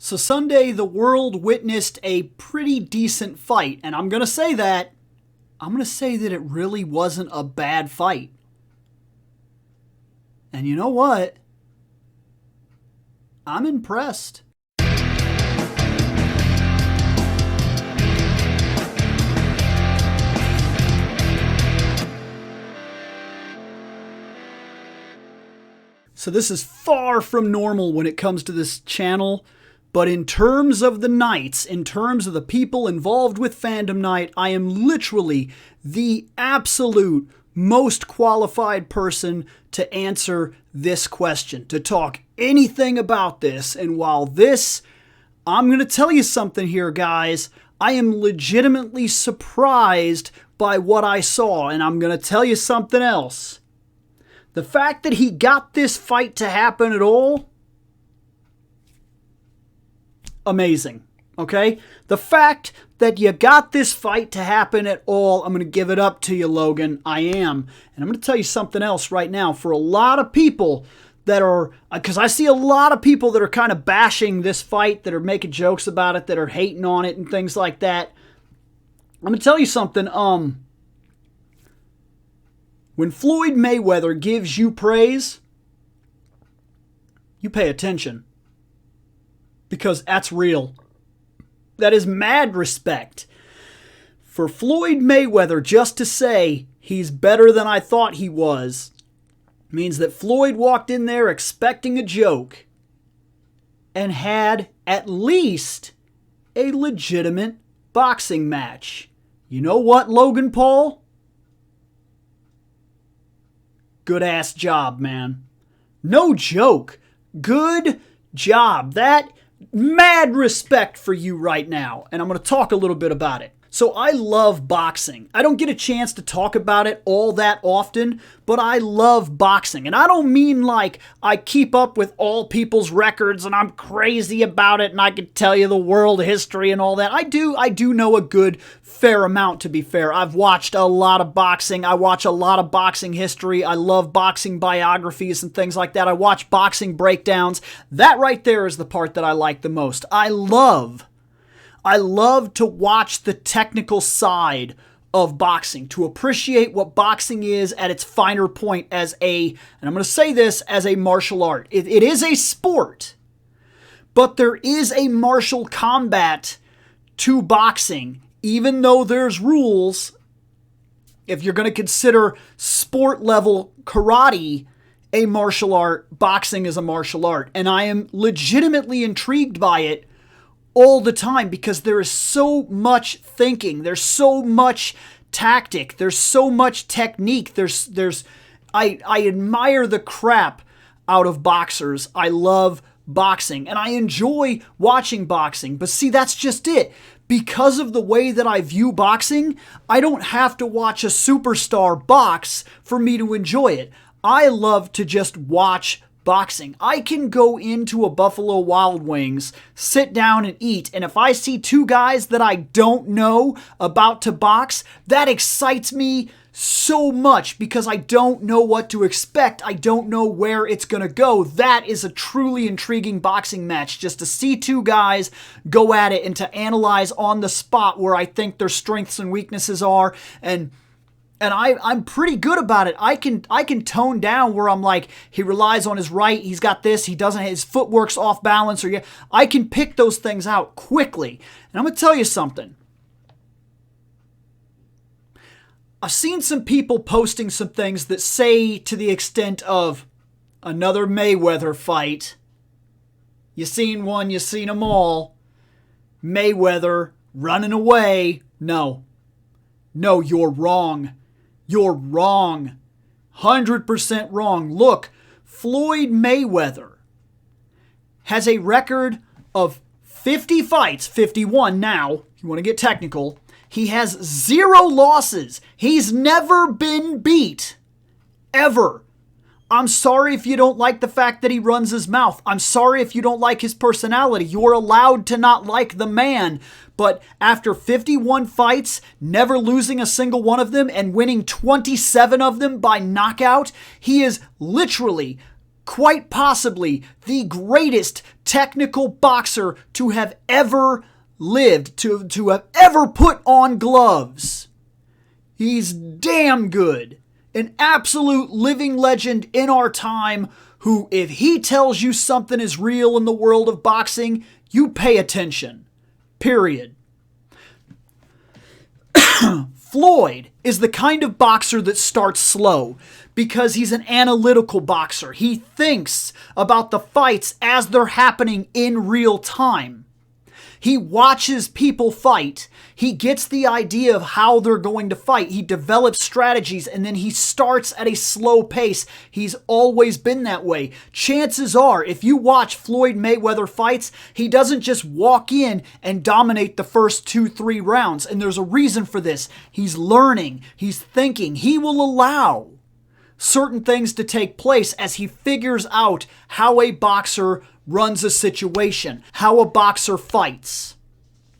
So Sunday, the world witnessed a pretty decent fight, and I'm going to say that it really wasn't a bad fight. And you know what? I'm impressed. So this is far from normal when it comes to this channel. But in terms of the nights, in terms of the people involved with Fandom Night, I am literally the absolute most qualified person to answer this question, to talk anything about this. And while I'm going to tell you something here, guys, I am legitimately surprised by what I saw. And I'm going to tell you something else. The fact that he got this fight to happen at all, amazing, okay? The fact that you got this fight to happen at all, I'm going to give it up to you, Logan. I am. And I'm going to tell you something else right now. For a lot of people that are, because I see a lot of people that are kind of bashing this fight, that are making jokes about it, that are hating on it and things like that. I'm going to tell you something. When Floyd Mayweather gives you praise, you pay attention. Because that's real. That is mad respect. For Floyd Mayweather just to say he's better than I thought he was means that Floyd walked in there expecting a joke and had at least a legitimate boxing match. You know what, Logan Paul? Good ass job, man. No joke. Good job. That mad respect for you right now, and I'm going to talk a little bit about it. So I love boxing. I don't get a chance to talk about it all that often, but I love boxing. And I don't mean like I keep up with all people's records and I'm crazy about it and I can tell you the world history and all that. I do know a good fair amount, to be fair. I've watched a lot of boxing. I watch a lot of boxing history. I love boxing biographies and things like that. I watch boxing breakdowns. That right there is the part that I like the most. I love to watch the technical side of boxing, to appreciate what boxing is at its finer point and I'm going to say this, as a martial art. It is a sport, but there is a martial combat to boxing, even though there's rules. If you're going to consider sport level karate a martial art, boxing is a martial art. And I am legitimately intrigued by it all the time, because there is so much thinking, there's so much tactic, there's so much technique, I admire the crap out of boxers. I love boxing and I enjoy watching boxing. But see, that's just it. Because of the way that I view boxing, I don't have to watch a superstar box for me to enjoy it. I love to just watch boxing. I can go into a Buffalo Wild Wings, sit down and eat, and if I see two guys that I don't know about to box, that excites me so much because I don't know what to expect. I don't know where it's going to go. That is a truly intriguing boxing match, just to see two guys go at it and to analyze on the spot where I think their strengths and weaknesses are, and I'm pretty good about it. I can tone down where I'm like, he relies on his right, he's got this, he doesn't, his footwork's off balance, or I can pick those things out quickly. And I'm going to tell you something. I've seen some people posting some things that say to the extent of another Mayweather fight. You seen one, you seen them all. Mayweather running away. No, you're wrong. You're wrong. 100% wrong. Look, Floyd Mayweather has a record of 50 fights, 51 now, if you want to get technical. He has 0 losses. He's never been beat. Ever. I'm sorry if you don't like the fact that he runs his mouth. I'm sorry if you don't like his personality. You're allowed to not like the man. But after 51 fights, never losing a single one of them and winning 27 of them by knockout, he is literally quite possibly the greatest technical boxer to have ever lived, to have ever put on gloves. He's damn good. An absolute living legend in our time who, if he tells you something is real in the world of boxing, you pay attention. Period. Floyd is the kind of boxer that starts slow because he's an analytical boxer. He thinks about the fights as they're happening in real time. He watches people fight. He gets the idea of how they're going to fight. He develops strategies, and then he starts at a slow pace. He's always been that way. Chances are, if you watch Floyd Mayweather fights, he doesn't just walk in and dominate the first 2-3 rounds. And there's a reason for this. He's learning. He's thinking. He will allow certain things to take place as he figures out how a boxer runs a situation, how a boxer fights.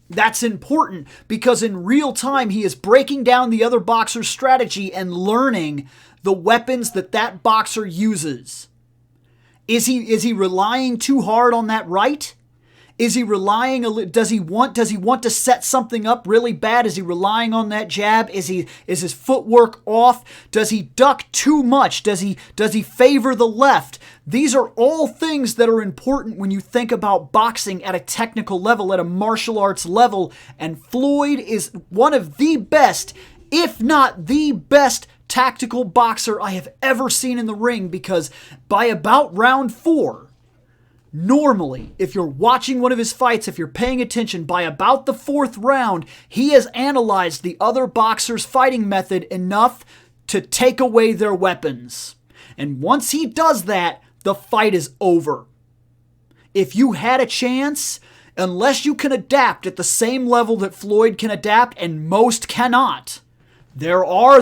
That's important because in real time he is breaking down the other boxer's strategy and learning the weapons that boxer uses. Is he relying too hard on that right? Is he relying does he want to set something up really bad? Is he relying on that jab? Is his footwork off? Does he duck too much? Does he favor the left? These are all things that are important when you think about boxing at a technical level, at a martial arts level, and Floyd is one of the best, if not the best, tactical boxer I have ever seen in the ring, because by about round 4, normally, if you're watching one of his fights, if you're paying attention, by about the 4th round, he has analyzed the other boxer's fighting method enough to take away their weapons. And once he does that, the fight is over. If you had a chance, unless you can adapt at the same level that Floyd can adapt, and most cannot, there are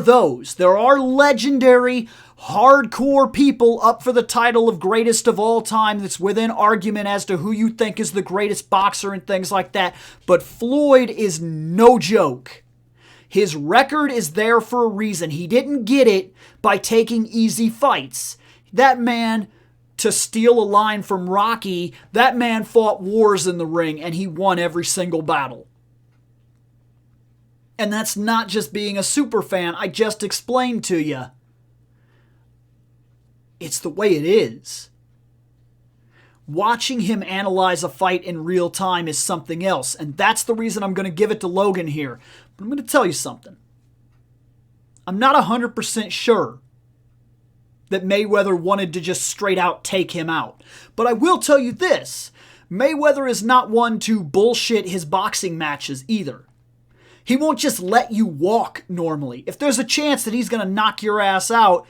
legendary, hardcore people up for the title of greatest of all time that's within argument as to who you think is the greatest boxer and things like that. But Floyd is no joke. His record is there for a reason. He didn't get it by taking easy fights. That man, to steal a line from Rocky, that man fought wars in the ring and he won every single battle. And that's not just being a super fan. I just explained to you. It's the way it is. Watching him analyze a fight in real time is something else. And that's the reason I'm going to give it to Logan here. But I'm going to tell you something. I'm not 100% sure that Mayweather wanted to just straight out take him out. But I will tell you this. Mayweather is not one to bullshit his boxing matches either. He won't just let you walk normally. If there's a chance that he's going to knock your ass out,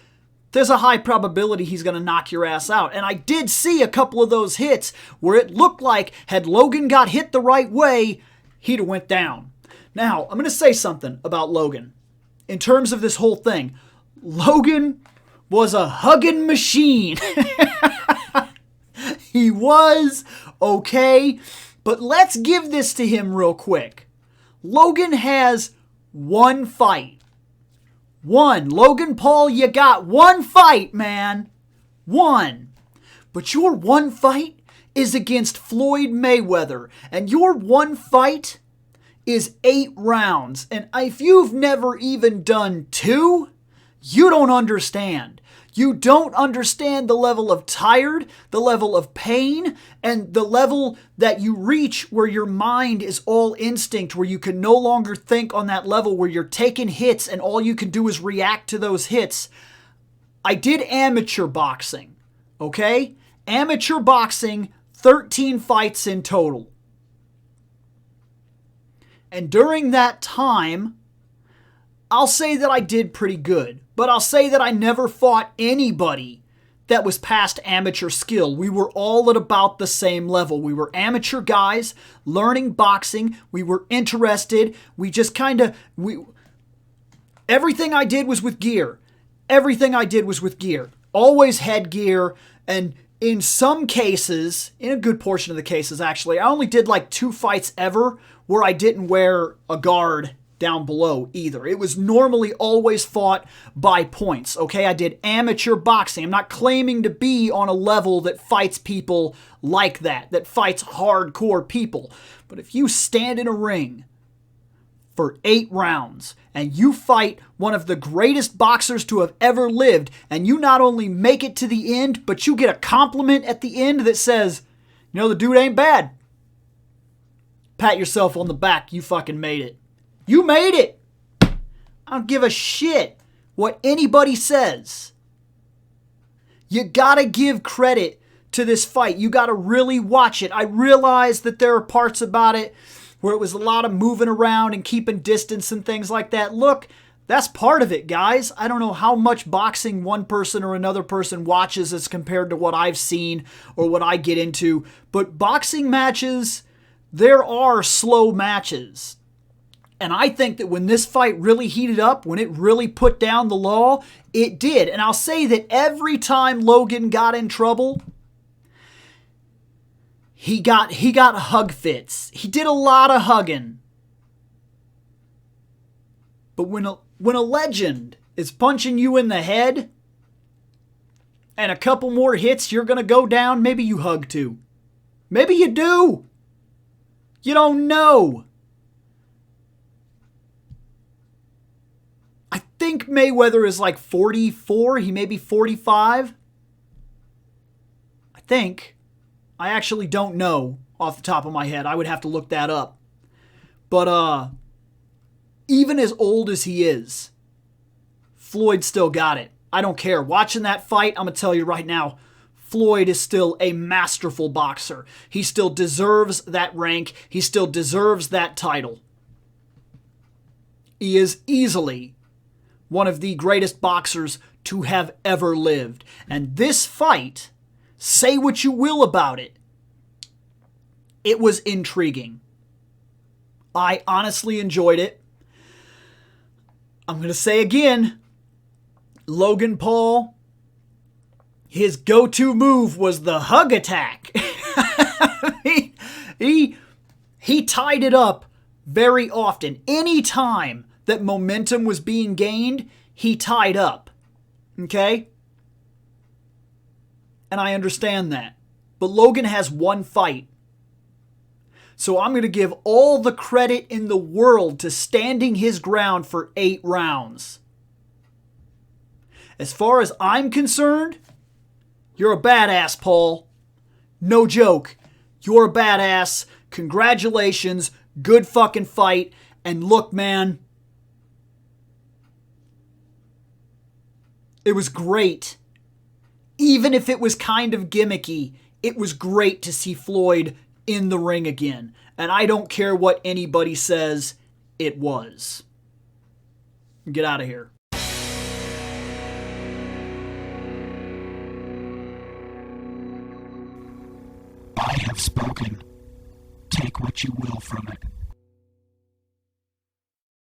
there's a high probability he's going to knock your ass out. And I did see a couple of those hits where it looked like had Logan got hit the right way, he'd have went down. Now, I'm going to say something about Logan. In terms of this whole thing, Logan was a hugging machine. He was, okay? But let's give this to him real quick. Logan has one fight. One. Logan Paul, you got one fight, man. One. But your one fight is against Floyd Mayweather. And your one fight is 8 rounds. And if you've never even done 2, you don't understand. You don't understand the level of tired, the level of pain, and the level that you reach where your mind is all instinct, where you can no longer think on that level, where you're taking hits and all you can do is react to those hits. I did amateur boxing, okay? Amateur boxing, 13 fights in total. And during that time, I'll say that I did pretty good. But I'll say that I never fought anybody that was past amateur skill. We were all at about the same level. We were amateur guys learning boxing. We were interested. We just everything I did was with gear. Everything I did was with gear. Always headgear. And in some cases, in a good portion of the cases actually, I only did like 2 fights ever where I didn't wear a guard down below either. It was normally always fought by points, okay? I did amateur boxing. I'm not claiming to be on a level that fights people like that fights hardcore people. But if you stand in a ring for 8 rounds and you fight one of the greatest boxers to have ever lived, and you not only make it to the end, but you get a compliment at the end that says, you know, the dude ain't bad. Pat yourself on the back. You fucking made it. You made it. I don't give a shit what anybody says. You gotta give credit to this fight. You gotta really watch it. I realize that there are parts about it where it was a lot of moving around and keeping distance and things like that. Look, that's part of it, guys. I don't know how much boxing one person or another person watches as compared to what I've seen or what I get into. But boxing matches, there are slow matches. And I think that when this fight really heated up, when it really put down the law, it did. And I'll say that every time Logan got in trouble, he got hug fits. He did a lot of hugging. But when a legend is punching you in the head and a couple more hits, you're going to go down, maybe you hug too. Maybe you do. You don't know. I think Mayweather is like 44. He may be 45. I think. I actually don't know off the top of my head. I would have to look that up. But even as old as he is, Floyd still got it. I don't care. Watching that fight, I'm going to tell you right now, Floyd is still a masterful boxer. He still deserves that rank. He still deserves that title. He is easily one of the greatest boxers to have ever lived. And this fight, say what you will about it, it was intriguing. I honestly enjoyed it. I'm going to say again, Logan Paul, his go-to move was the hug attack. he tied it up very often. Any time that momentum was being gained, he tied up. Okay? And I understand that. But Logan has one fight. So I'm going to give all the credit in the world to standing his ground for 8 rounds. As far as I'm concerned, you're a badass, Paul. No joke. You're a badass. Congratulations. Good fucking fight. And look, man, it was great. Even if it was kind of gimmicky, it was great to see Floyd in the ring again. And I don't care what anybody says, it was. Get out of here. I have spoken. Take what you will from it.